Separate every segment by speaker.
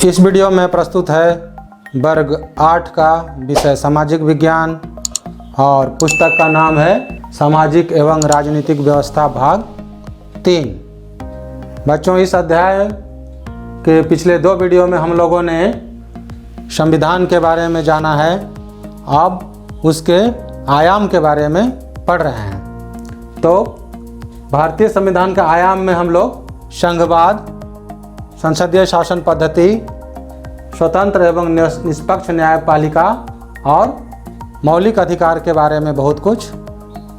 Speaker 1: इस वीडियो में प्रस्तुत है वर्ग 8 का विषय सामाजिक विज्ञान और पुस्तक का नाम है सामाजिक एवं राजनीतिक व्यवस्था भाग 3। बच्चों, इस अध्याय के पिछले 2 वीडियो में हम लोगों ने संविधान के बारे में जाना है। अब उसके आयाम के बारे में पढ़ रहे हैं। तो भारतीय संविधान के आयाम में हम लोग संघवाद, संसदीय शासन पद्धति, स्वतंत्र एवं निष्पक्ष न्यायपालिका और मौलिक अधिकार के बारे में बहुत कुछ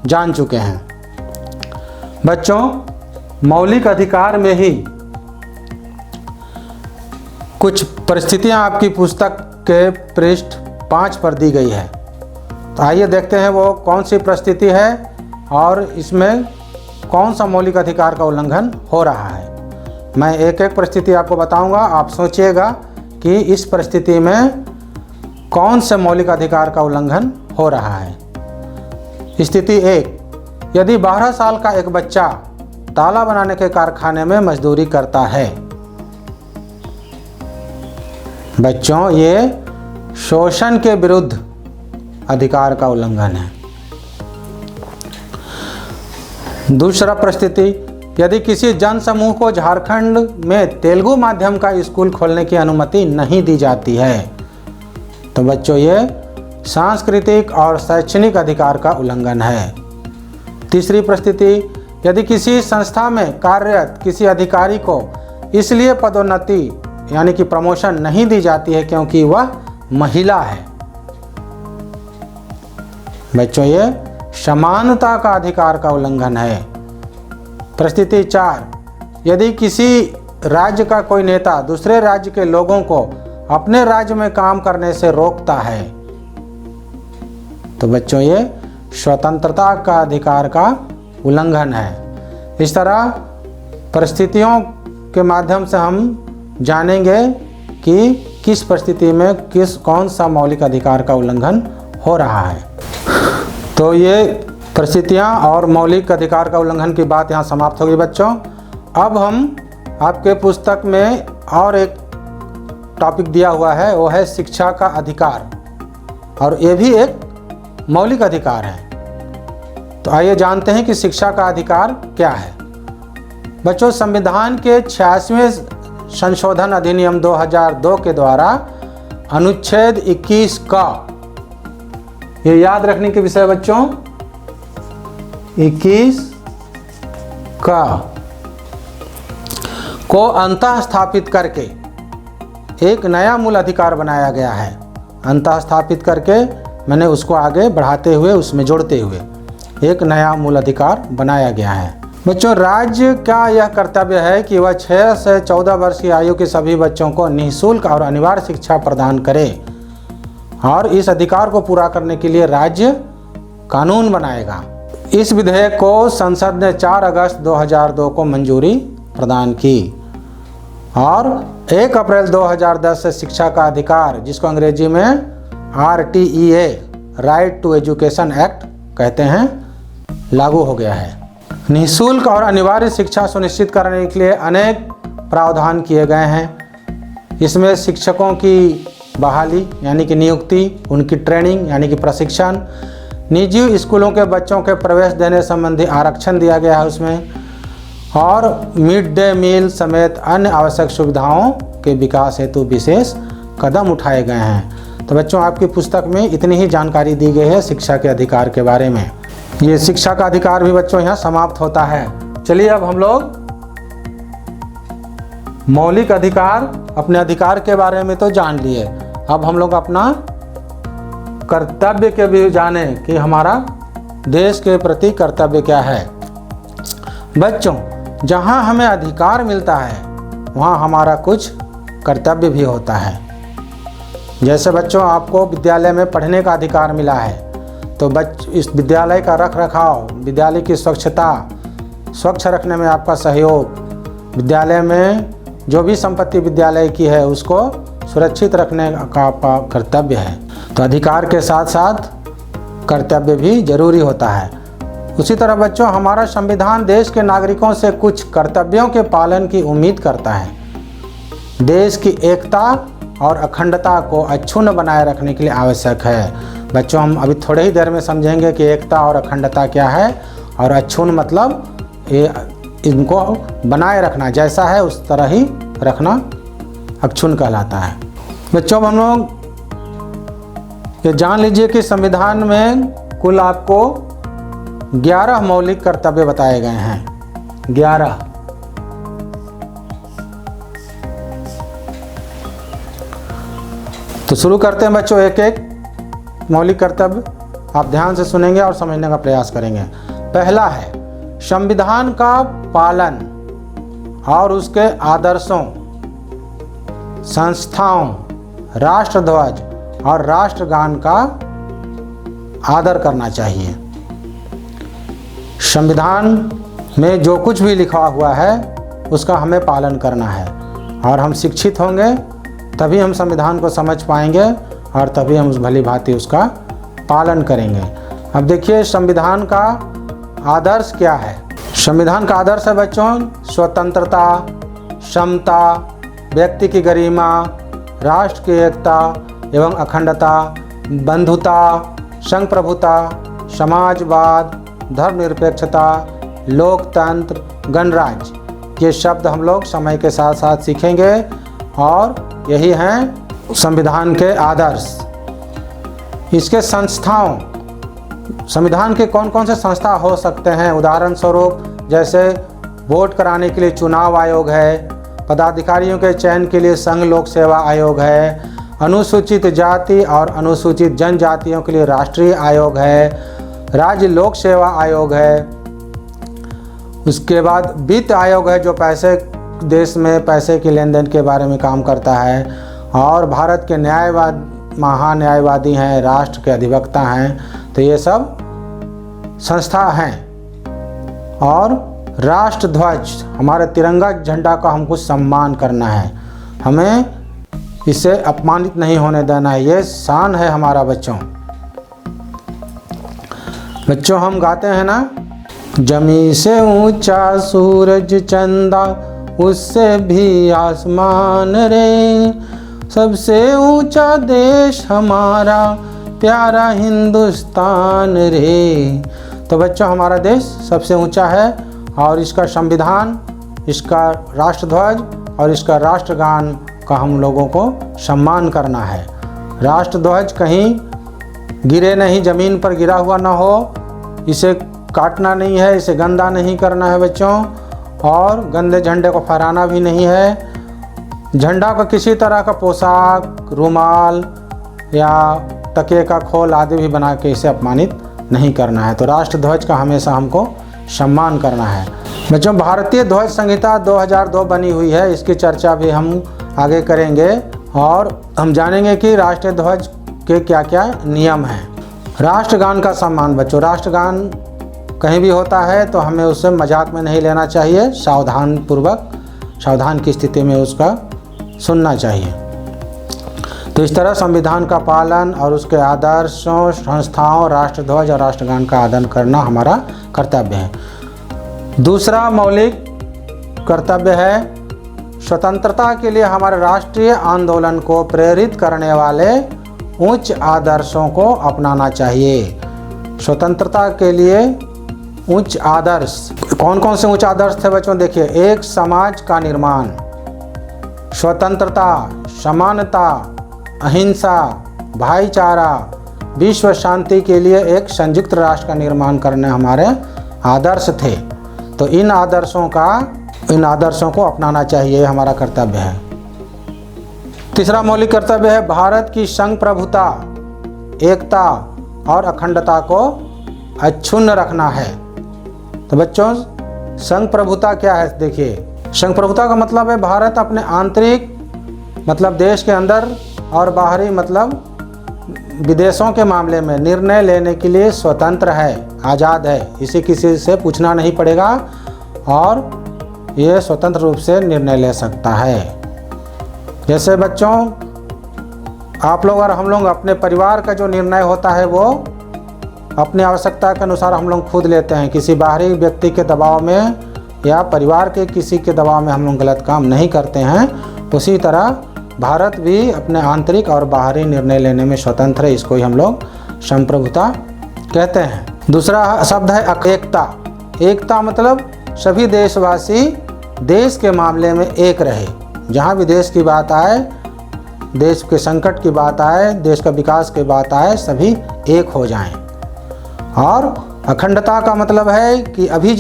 Speaker 1: जान चुके हैं। बच्चों, मौलिक अधिकार में ही कुछ परिस्थितियां आपकी पुस्तक के पृष्ठ 5 पर दी गई है। तो आइए देखते हैं वो कौन सी परिस्थिति है और इसमें कौन सा मौलिक अधिकार का उल्लंघन हो रहा है। मैं एक एक परिस्थिति आपको बताऊंगा, आप सोचिएगा कि इस परिस्थिति में कौन से मौलिक अधिकार का उल्लंघन हो रहा है। स्थिति 1, यदि 12 साल का एक बच्चा ताला बनाने के कारखाने में मजदूरी करता है। बच्चों, ये शोषण के विरुद्ध अधिकार का उल्लंघन है। दूसरा परिस्थिति, यदि किसी जन समूह को झारखंड में तेलुगु माध्यम का स्कूल खोलने की अनुमति नहीं दी जाती है। तो बच्चों, ये सांस्कृतिक और शैक्षणिक अधिकार का उल्लंघन है। तीसरी परिस्थिति, यदि किसी संस्था में कार्यरत किसी अधिकारी को इसलिए पदोन्नति यानी कि प्रमोशन नहीं दी जाती है क्योंकि वह महिला है। बच्चों, ये समानता का अधिकार का उल्लंघन है। परिस्थिति 4, यदि किसी राज्य का कोई नेता दूसरे राज्य के लोगों को अपने राज्य में काम करने से रोकता है। तो बच्चों, ये स्वतंत्रता का अधिकार का उल्लंघन है। इस तरह परिस्थितियों के माध्यम से हम जानेंगे कि किस परिस्थिति में कौन सा मौलिक अधिकार का उल्लंघन हो रहा है। तो ये परिस्थितियाँ और मौलिक अधिकार का उल्लंघन की बात यहाँ समाप्त होगी। बच्चों, अब हम आपके पुस्तक में और एक टॉपिक दिया हुआ है, वो है शिक्षा का अधिकार, और ये भी एक मौलिक अधिकार है। तो आइए जानते हैं कि शिक्षा का अधिकार क्या है। बच्चों, संविधान के 86वें संशोधन अधिनियम 2002 के द्वारा अनुच्छेद 21 का, ये याद रखने के विषय बच्चों, 21 का को अंतः स्थापित करके एक नया मूल अधिकार बनाया गया है। अंतः स्थापित करके मैंने उसको आगे बढ़ाते हुए, उसमें जोड़ते हुए एक नया मूल अधिकार बनाया गया है। बच्चों, राज्य का यह कर्तव्य है कि वह 6 से 14 वर्ष की आयु के सभी बच्चों को निःशुल्क और अनिवार्य शिक्षा प्रदान करे, और इस अधिकार को पूरा करने के लिए राज्य कानून बनाएगा। इस विधेयक को संसद ने 4 अगस्त 2002 को मंजूरी प्रदान की, और 1 अप्रैल 2010 से शिक्षा का अधिकार, जिसको अंग्रेजी में RTEA right to education act कहते हैं, लागू हो गया है। निःशुल्क और अनिवार्य शिक्षा सुनिश्चित करने के लिए अनेक प्रावधान किए गए हैं। इसमें शिक्षकों की बहाली यानी कि नियुक्ति, उनकी ट्रेनिंग यानी कि प्रशिक्षण, निजी स्कूलों के बच्चों के प्रवेश देने संबंधी आरक्षण दिया गया है उसमें, और मिड डे मील समेत अन्य आवश्यक सुविधाओं के विकास हेतु विशेष कदम उठाए गए हैं। तो बच्चों, आपकी पुस्तक में इतनी ही जानकारी दी गई है शिक्षा के अधिकार के बारे में। ये शिक्षा का अधिकार भी बच्चों यहाँ समाप्त होता है। चलिए अब हम लोग मौलिक अधिकार, अपने अधिकार के बारे में तो जान लिए, अब हम लोग अपना कर्तव्य के भी जाने कि हमारा देश के प्रति कर्तव्य क्या है। बच्चों, जहाँ हमें अधिकार मिलता है वहाँ हमारा कुछ कर्तव्य भी होता है। जैसे बच्चों, आपको विद्यालय में पढ़ने का अधिकार मिला है, तो इस विद्यालय का रख रखाव, विद्यालय की स्वच्छता, स्वच्छ रखने में आपका सहयोग, विद्यालय में जो भी संपत्ति विद्यालय की है उसको सुरक्षित रखने का आपका कर्तव्य है। तो अधिकार के साथ साथ कर्तव्य भी जरूरी होता है। उसी तरह बच्चों, हमारा संविधान देश के नागरिकों से कुछ कर्तव्यों के पालन की उम्मीद करता है। देश की एकता और अखंडता को अक्षुण्ण बनाए रखने के लिए आवश्यक है। बच्चों, हम अभी थोड़े ही देर में समझेंगे कि एकता और अखंडता क्या है, और अक्षुण्ण मतलब ये इनको बनाए रखना, जैसा है उस तरह ही रखना अक्षुण्ण कहलाता है। बच्चों, हम लोग ये जान लीजिए कि संविधान में कुल आपको 11 मौलिक कर्तव्य बताए गए हैं। 11। तो शुरू करते हैं बच्चों एक एक मौलिक कर्तव्य। आप ध्यान से सुनेंगे और समझने का प्रयास करेंगे। पहला है संविधान का पालन और उसके आदर्शों, संस्थाओं, राष्ट्रध्वज और राष्ट्रगान का आदर करना चाहिए। संविधान में जो कुछ भी लिखा हुआ है उसका हमें पालन करना है, और हम शिक्षित होंगे तभी हम संविधान को समझ पाएंगे और तभी हम उस भली भांति उसका पालन करेंगे। अब देखिए संविधान का आदर्श क्या है। संविधान का आदर्श है बच्चों स्वतंत्रता, समता, व्यक्ति की गरिमा, राष्ट्र की एकता एवं अखंडता, बंधुता, संप्रभुता, समाजवाद, धर्मनिरपेक्षता, लोकतंत्र, गणराज्य। ये शब्द हम लोग समय के साथ साथ सीखेंगे और यही हैं संविधान के आदर्श। इसके संस्थाओं, संविधान के कौन कौन से संस्था हो सकते हैं, उदाहरण स्वरूप जैसे वोट कराने के लिए चुनाव आयोग है, पदाधिकारियों के चयन के लिए संघ लोक सेवा आयोग है, अनुसूचित जाति और अनुसूचित जनजातियों के लिए राष्ट्रीय आयोग है, राज्य लोक सेवा आयोग है। उसके बाद वित्त आयोग है जो पैसे, देश में पैसे के लेन देन के बारे में काम करता है, और भारत के महान्यायवादी हैं, राष्ट्र के अधिवक्ता हैं। तो ये सब संस्था हैं। और राष्ट्रध्वज, हमारे तिरंगा झंडा का हमको सम्मान करना है, हमें इसे अपमानित नहीं होने देना है, ये शान है हमारा। बच्चों हम गाते हैं ना, जमी से ऊंचा सूरज चंदा उससे भी आसमान रे, सबसे ऊंचा देश हमारा प्यारा हिंदुस्तान रे। तो बच्चों हमारा देश सबसे ऊंचा है, और इसका संविधान, इसका राष्ट्रध्वज और इसका राष्ट्रगान का हम लोगों को सम्मान करना है। राष्ट्रध्वज कहीं गिरे नहीं, ज़मीन पर गिरा हुआ ना हो, इसे काटना नहीं है, इसे गंदा नहीं करना है बच्चों, और गंदे झंडे को फहराना भी नहीं है। झंडा का किसी तरह का पोशाक, रुमाल या तकिए का खोल आदि भी बना के इसे अपमानित नहीं करना है। तो राष्ट्रध्वज का हमेशा हमको सम्मान करना है। बच्चों भारतीय ध्वज संहिता 2002 बनी हुई है, इसकी चर्चा भी हम आगे करेंगे, और हम जानेंगे कि राष्ट्रीय ध्वज के क्या क्या नियम हैं। राष्ट्रगान का सम्मान बच्चों, राष्ट्रगान कहीं भी होता है तो हमें उसे मजाक में नहीं लेना चाहिए, सावधान की स्थिति में उसका सुनना चाहिए। तो इस तरह संविधान का पालन और उसके आदर्शों, संस्थाओं, राष्ट्रध्वज और राष्ट्रगान का आदर करना हमारा कर्तव्य है। दूसरा मौलिक कर्तव्य है स्वतंत्रता के लिए हमारे राष्ट्रीय आंदोलन को प्रेरित करने वाले उच्च आदर्शों को अपनाना चाहिए। स्वतंत्रता के लिए उच्च आदर्श कौन कौन से उच्च आदर्श थे बच्चों? देखिए, एक समाज का निर्माण, स्वतंत्रता, समानता, अहिंसा, भाईचारा, विश्व शांति के लिए एक संयुक्त राष्ट्र का निर्माण करने हमारे आदर्श थे। तो इन आदर्शों को अपनाना चाहिए, हमारा कर्तव्य है। तीसरा मौलिक कर्तव्य है भारत की संप्रभुता, एकता और अखंडता को अक्षुण्ण रखना है। तो बच्चों संप्रभुता क्या है? देखिए, संप्रभुता का मतलब है भारत अपने आंतरिक मतलब देश के अंदर और बाहरी मतलब विदेशों के मामले में निर्णय लेने के लिए स्वतंत्र है, आज़ाद है, इसे किसी से पूछना नहीं पड़ेगा और ये स्वतंत्र रूप से निर्णय ले सकता है। जैसे बच्चों आप लोग और हम लोग अपने परिवार का जो निर्णय होता है वो अपनी आवश्यकता के अनुसार हम लोग खुद लेते हैं, किसी बाहरी व्यक्ति के दबाव में या परिवार के किसी के दबाव में हम लोग गलत काम नहीं करते हैं। उसी तरह भारत भी अपने आंतरिक और बाहरी निर्णय लेने में स्वतंत्र है। इसको ही हम लोग संप्रभुता कहते हैं। दूसरा शब्द है एकता। एकता मतलब सभी देशवासी देश के मामले में एक रहे। जहाँ भी देश की बात आए, देश के संकट की बात आए, देश का विकास की बात आए, सभी एक हो जाएं। और अखंडता का मतलब है कि अभी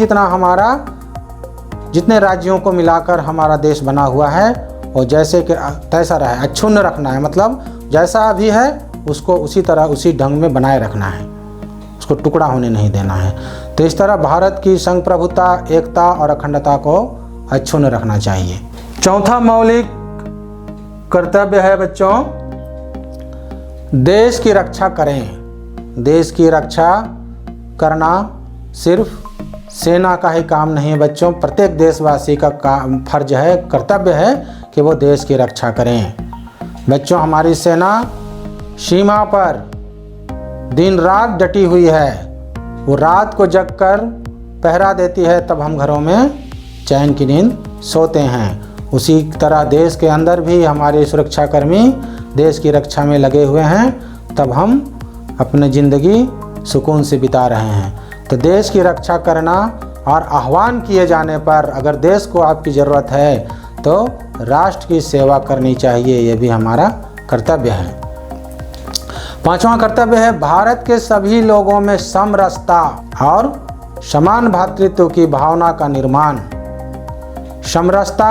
Speaker 1: जितने राज्यों को मिलाकर हमारा देश बना हुआ है वो जैसे कि तैसा रहे, अक्षुण्ण रखना है। मतलब जैसा अभी है उसको उसी तरह उसी ढंग में बनाए रखना है, उसको टुकड़ा होने नहीं देना है। तो इस तरह भारत की संप्रभुता, एकता और अखंडता को अक्षुण्ण रखना चाहिए। चौथा मौलिक कर्तव्य है बच्चों, देश की रक्षा करें। देश की रक्षा करना सिर्फ सेना का ही काम नहीं है बच्चों, प्रत्येक देशवासी का फर्ज है, कर्तव्य है कि वो देश की रक्षा करें। बच्चों, हमारी सेना सीमा पर दिन रात डटी हुई है। वो रात को जगकर पहरा देती है, तब हम घरों में चैन की नींद सोते हैं। उसी तरह देश के अंदर भी हमारे सुरक्षाकर्मी देश की रक्षा में लगे हुए हैं, तब हम अपनी ज़िंदगी सुकून से बिता रहे हैं। तो देश की रक्षा करना और आह्वान किए जाने पर अगर देश को आपकी ज़रूरत है तो राष्ट्र की सेवा करनी चाहिए, ये भी हमारा कर्तव्य है। पांचवा कर्तव्य है भारत के सभी लोगों में समरसता और समान भ्रातृत्व की भावना का निर्माण। समरसता,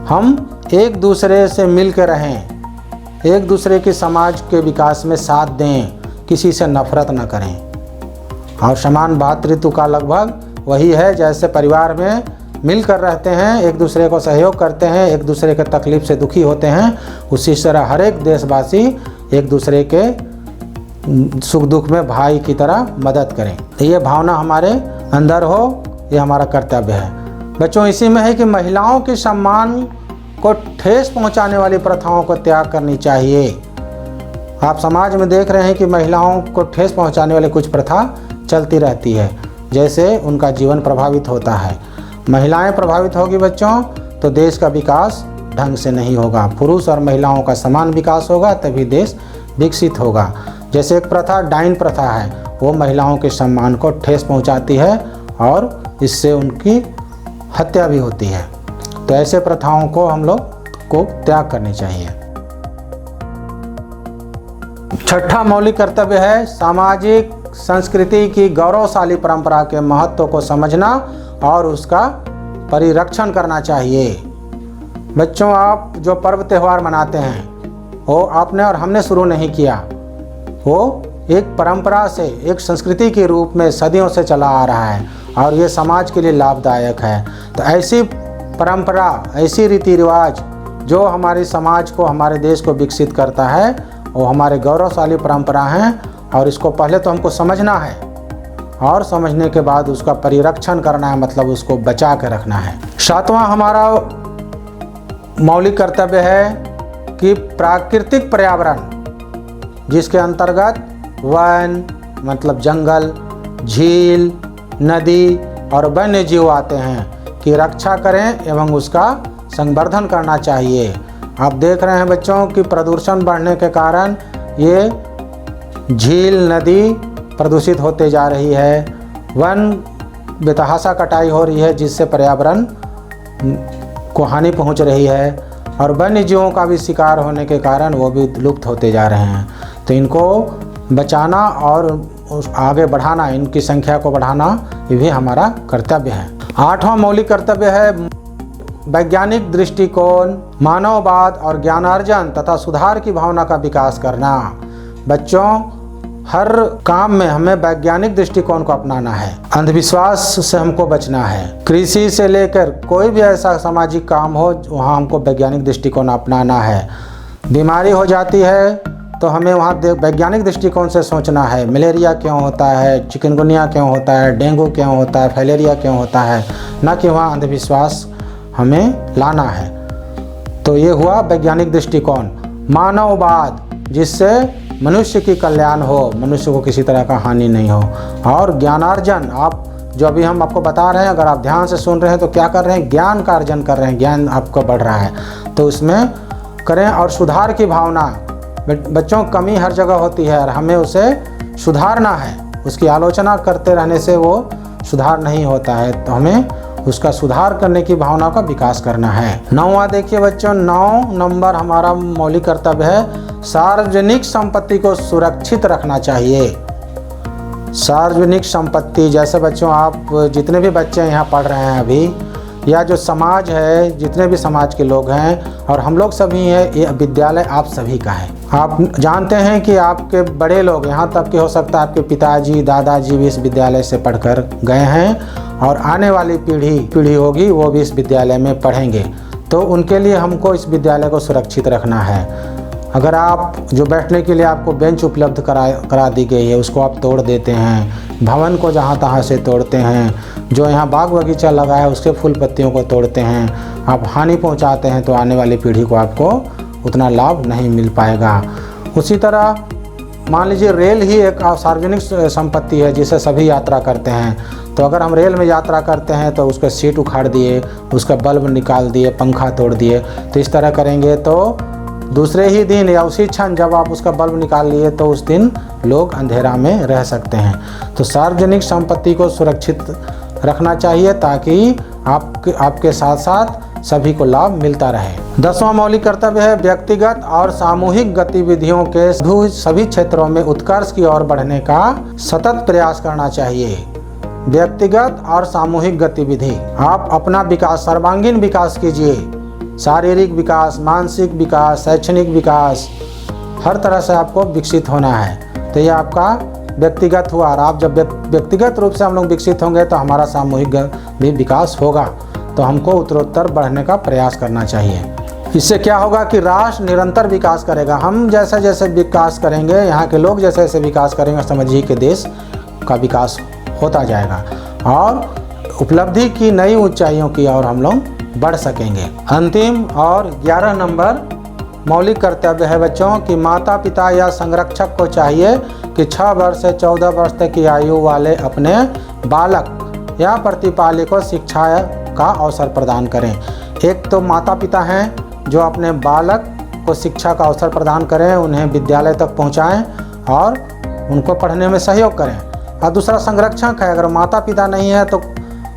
Speaker 1: हम एक दूसरे से मिलकर रहें, एक दूसरे के समाज के विकास में साथ दें, किसी से नफरत न करें। और समान भ्रातृत्व का लगभग वही है, जैसे परिवार में मिलकर रहते हैं, एक दूसरे को सहयोग करते हैं, एक दूसरे के तकलीफ से दुखी होते हैं, उसी तरह हर एक देशवासी एक दूसरे के सुख दुख में भाई की तरह मदद करें। तो ये भावना हमारे अंदर हो, ये हमारा कर्तव्य है। बच्चों, इसी में है कि महिलाओं के सम्मान को ठेस पहुंचाने वाली प्रथाओं को त्याग करनी चाहिए। आप समाज में देख रहे हैं कि महिलाओं को ठेस पहुंचाने वाली कुछ प्रथा चलती रहती है, जैसे उनका जीवन प्रभावित होता है। महिलाएं प्रभावित होगी बच्चों तो देश का विकास ढंग से नहीं होगा। पुरुष और महिलाओं का समान विकास होगा तभी देश विकसित होगा। जैसे एक प्रथा डाइन प्रथा है, वो महिलाओं के सम्मान को ठेस पहुंचाती है और इससे उनकी हत्या भी होती है। तो ऐसे प्रथाओं को हम लोग को त्याग करनी चाहिए। छठा मौलिक कर्तव्य है सामाजिक संस्कृति की गौरवशाली परंपरा के महत्व को समझना और उसका परिरक्षण करना चाहिए। बच्चों, आप जो पर्व त्यौहार मनाते हैं वो आपने और हमने शुरू नहीं किया, वो एक परंपरा से, एक संस्कृति के रूप में सदियों से चला आ रहा है और ये समाज के लिए लाभदायक है। तो ऐसी परंपरा, ऐसी रीति रिवाज जो हमारे समाज को, हमारे देश को विकसित करता है, वो हमारे गौरवशाली परंपरा हैं और इसको पहले तो हमको समझना है और समझने के बाद उसका परिरक्षण करना है, मतलब उसको बचा के रखना है। सातवां हमारा मौलिक कर्तव्य है कि प्राकृतिक पर्यावरण, जिसके अंतर्गत वन मतलब जंगल, झील, नदी और वन्य जीव आते हैं, की रक्षा करें एवं उसका संवर्धन करना चाहिए। आप देख रहे हैं बच्चों कि प्रदूषण बढ़ने के कारण ये झील, नदी प्रदूषित होते जा रही है, वन बेतहाशा कटाई हो रही है जिससे पर्यावरण को हानि पहुंच रही है और वन्य जीवों का भी शिकार होने के कारण वो भी लुप्त होते जा रहे हैं। तो इनको बचाना और आगे बढ़ाना, इनकी संख्या को बढ़ाना, ये भी हमारा कर्तव्य है। आठवां मौलिक कर्तव्य है वैज्ञानिक दृष्टिकोण, मानववाद और ज्ञानार्जन तथा सुधार की भावना का विकास करना। बच्चों, हर काम में हमें वैज्ञानिक दृष्टिकोण को अपनाना है, अंधविश्वास से हमको बचना है। कृषि से लेकर कोई भी ऐसा सामाजिक काम हो वहाँ हमको वैज्ञानिक दृष्टिकोण अपनाना है। बीमारी हो जाती है तो हमें वहाँ वैज्ञानिक दृष्टिकोण से सोचना है, मलेरिया क्यों होता है, चिकनगुनिया क्यों होता है, डेंगू क्यों होता है, फैलेरिया क्यों होता है, न कि वहाँ अंधविश्वास हमें लाना है। तो ये हुआ वैज्ञानिक दृष्टिकोण। मानववाद, जिससे मनुष्य की कल्याण हो, मनुष्य को किसी तरह का हानि नहीं हो। और ज्ञानार्जन, आप जो अभी हम आपको बता रहे हैं, अगर आप ध्यान से सुन रहे हैं तो क्या कर रहे हैं, ज्ञान का अर्जन कर रहे हैं, ज्ञान आपका बढ़ रहा है, तो उसमें करें। और सुधार की भावना, बच्चों कमी हर जगह होती है और हमें उसे सुधारना है, उसकी आलोचना करते रहने से वो सुधार नहीं होता है, तो हमें उसका सुधार करने की भावना का विकास करना है। 9वां देखिए बच्चों, 9 नंबर हमारा मौलिक कर्तव्य है, सार्वजनिक संपत्ति को सुरक्षित रखना चाहिए। सार्वजनिक संपत्ति, जैसे बच्चों आप जितने भी बच्चे यहाँ पढ़ रहे हैं अभी, या जो समाज है, जितने भी समाज के लोग हैं और हम लोग सभी हैं, ये विद्यालय आप सभी का है। आप जानते हैं कि आपके बड़े लोग, यहाँ तक कि हो सकता है आपके पिताजी दादाजी भी इस विद्यालय से पढ़कर गए हैं और आने वाली पीढ़ी होगी वो भी इस विद्यालय में पढ़ेंगे, तो उनके लिए हमको इस विद्यालय को सुरक्षित रखना है। अगर आप जो बैठने के लिए आपको बेंच उपलब्ध करा दी गई है उसको आप तोड़ देते हैं, भवन को जहाँ तहाँ से तोड़ते हैं, जो यहाँ बाग बगीचा लगा है उसके फूल पत्तियों को तोड़ते हैं, आप हानि पहुँचाते हैं, तो आने वाली पीढ़ी को आपको उतना लाभ नहीं मिल पाएगा। उसी तरह मान लीजिए रेल ही एक सार्वजनिक संपत्ति है जिसे सभी यात्रा करते हैं, तो अगर हम रेल में यात्रा करते हैं तो उसका सीट उखाड़ दिए, उसका बल्ब निकाल दिए, पंखा तोड़ दिए, तो इस तरह करेंगे तो दूसरे ही दिन या उसी क्षण जब आप उसका बल्ब निकाल लिए तो उस दिन लोग अंधेरा में रह सकते हैं। तो सार्वजनिक संपत्ति को सुरक्षित रखना चाहिए ताकि आपके साथ साथ सभी को लाभ मिलता रहे। 10वां मौलिक कर्तव्य है, व्यक्तिगत और सामूहिक गतिविधियों के सभी क्षेत्रों में उत्कर्ष की ओर बढ़ने का सतत प्रयास करना चाहिए। व्यक्तिगत और सामूहिक गतिविधि, आप अपना विकास, सर्वांगीण विकास कीजिए, शारीरिक विकास, मानसिक विकास, शैक्षणिक विकास, हर तरह से आपको विकसित होना है। तो ये आपका व्यक्तिगत हुआ, और आप जब व्यक्तिगत रूप से हम लोग विकसित होंगे तो हमारा सामूहिक भी विकास होगा, तो हमको उत्तरोत्तर बढ़ने का प्रयास करना चाहिए। इससे क्या होगा कि राष्ट्र निरंतर विकास करेगा। हम जैसे जैसे विकास करेंगे, यहाँ के लोग जैसे जैसे विकास करेंगे, समझिए कि देश का विकास होता जाएगा और उपलब्धि की नई ऊंचाइयों की ओर हम लोग बढ़ सकेंगे। अंतिम और 11 नंबर मौलिक कर्तव्य है बच्चों कि माता पिता या संरक्षक को चाहिए कि 6 वर्ष से 14 वर्ष तक की आयु वाले अपने बालक या प्रतिपालक को शिक्षा का अवसर प्रदान करें। एक तो माता पिता हैं जो अपने बालक को शिक्षा का अवसर प्रदान करें, उन्हें विद्यालय तक पहुंचाएं और उनको पढ़ने में सहयोग करें। और दूसरा संरक्षक है, अगर माता पिता नहीं है तो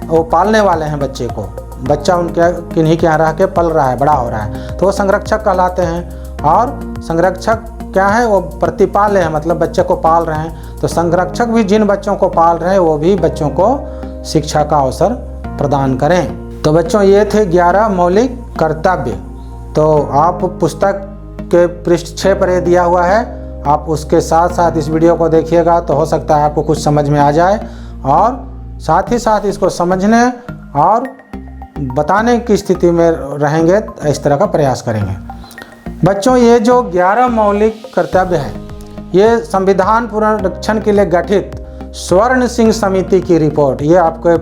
Speaker 1: वो पालने वाले हैं बच्चे को, बच्चा उनके किन्हीं के यहाँ रह के पल रहा है, बड़ा हो रहा है, तो वो संरक्षक कहलाते हैं। और संरक्षक क्या है, वो प्रतिपाल्य है, मतलब बच्चे को पाल रहे हैं। तो संरक्षक भी जिन बच्चों को पाल रहे हैं वो भी बच्चों को शिक्षा का अवसर प्रदान करें। तो बच्चों ये थे 11 मौलिक कर्तव्य। तो आप पुस्तक के पृष्ठ 6 पर ये दिया हुआ है, आप उसके साथ साथ इस वीडियो को देखिएगा तो हो सकता है आपको कुछ समझ में आ जाए, और साथ ही साथ इसको समझने और बताने की स्थिति में रहेंगे, इस तरह का प्रयास करेंगे। बच्चों ये जो 11 मौलिक कर्तव्य है, ये संविधान पुनरीक्षण के लिए गठित स्वर्ण सिंह समिति की रिपोर्ट, ये आपको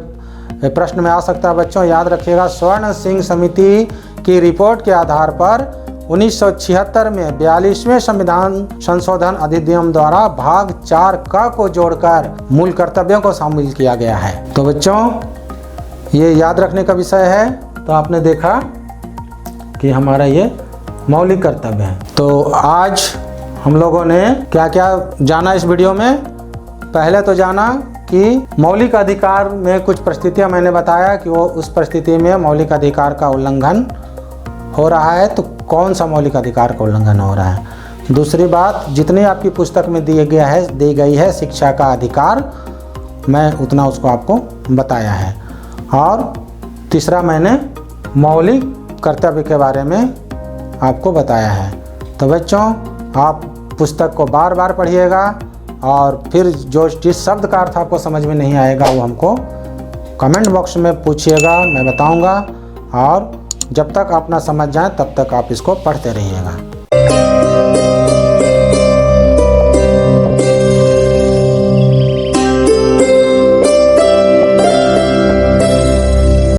Speaker 1: प्रश्न में आ सकता है बच्चों, याद रखिएगा। स्वर्ण सिंह समिति की रिपोर्ट के आधार पर 1976 में 42वें संविधान संशोधन अधिनियम द्वारा भाग 4 क को जोड़कर मूल कर्तव्यों को शामिल किया गया है। तो बच्चों ये याद रखने का विषय है। तो आपने देखा कि हमारा ये मौलिक कर्तव्य है। तो आज हम लोगों ने क्या क्या जाना इस वीडियो में। पहले तो जाना कि मौलिक अधिकार में कुछ परिस्थितियां मैंने बताया कि वो उस परिस्थिति में मौलिक अधिकार का उल्लंघन हो रहा है, तो कौन सा मौलिक अधिकार का उल्लंघन हो रहा है। दूसरी बात, जितनी आपकी पुस्तक में दी गई है शिक्षा का अधिकार, मैं उतना उसको आपको बताया है। और तीसरा मैंने मौलिक कर्तव्य के बारे में आपको बताया है। तो बच्चों आप पुस्तक को बार बार पढ़िएगा और फिर जिस शब्द का अर्थ आपको समझ में नहीं आएगा वो हमको कमेंट बॉक्स में पूछिएगा, मैं बताऊंगा। और जब तक आप ना समझ जाएं तब तक आप इसको पढ़ते रहिएगा।